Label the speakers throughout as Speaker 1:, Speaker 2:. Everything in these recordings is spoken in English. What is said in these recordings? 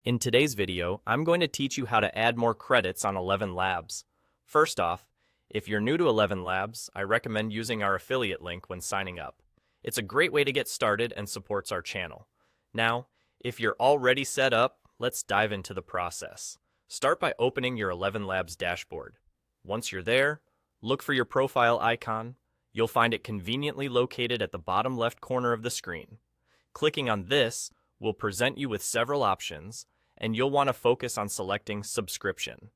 Speaker 1: In today's video, I'm going to teach you how to add more credits on ElevenLabs. First off, if you're new to ElevenLabs, I recommend using our affiliate link when signing up. It's a great way to get started and supports our channel. Now, if you're already set up, let's dive into the process. Start by opening your ElevenLabs dashboard. Once you're there, look for your profile icon. You'll find it conveniently located at the bottom left corner of the screen. Clicking on this will present you with several options, and you'll want to focus on selecting Subscription.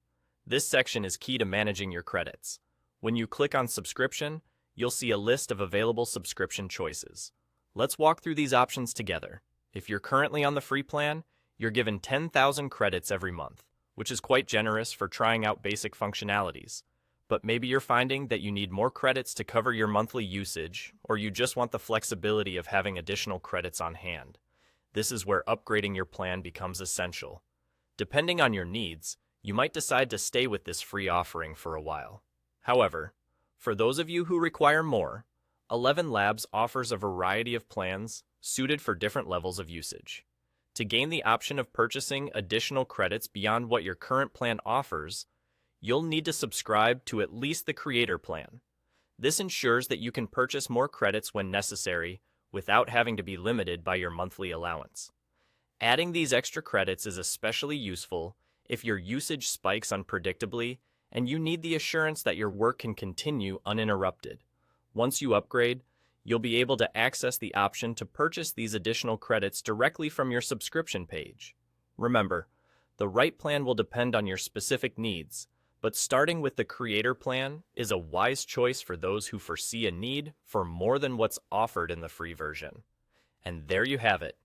Speaker 1: This section is key to managing your credits. When you click on Subscription, you'll see a list of available subscription choices. Let's walk through these options together. If you're currently on the free plan, you're given 10,000 credits every month, which is quite generous for trying out basic functionalities. But maybe you're finding that you need more credits to cover your monthly usage, or you just want the flexibility of having additional credits on hand. This is where upgrading your plan becomes essential. Depending on your needs, you might decide to stay with this free offering for a while. However, for those of you who require more, ElevenLabs offers a variety of plans suited for different levels of usage. To gain the option of purchasing additional credits beyond what your current plan offers, you'll need to subscribe to at least the Creator plan. This ensures that you can purchase more credits when necessary without having to be limited by your monthly allowance. Adding these extra credits is especially useful if your usage spikes unpredictably and you need the assurance that your work can continue uninterrupted. Once you upgrade, you'll be able to access the option to purchase these additional credits directly from your subscription page. Remember, the right plan will depend on your specific needs, but starting with the Creator plan is a wise choice for those who foresee a need for more than what's offered in the free version. And there you have it.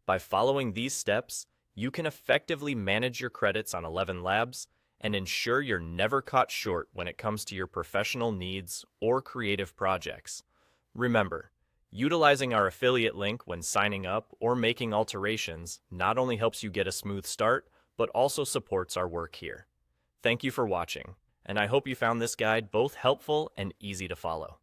Speaker 1: By following these steps, you can effectively manage your credits on ElevenLabs and ensure you're never caught short when it comes to your professional needs or creative projects. Remember, utilizing our affiliate link when signing up or making alterations not only helps you get a smooth start, but also supports our work here. Thank you for watching, and I hope you found this guide both helpful and easy to follow.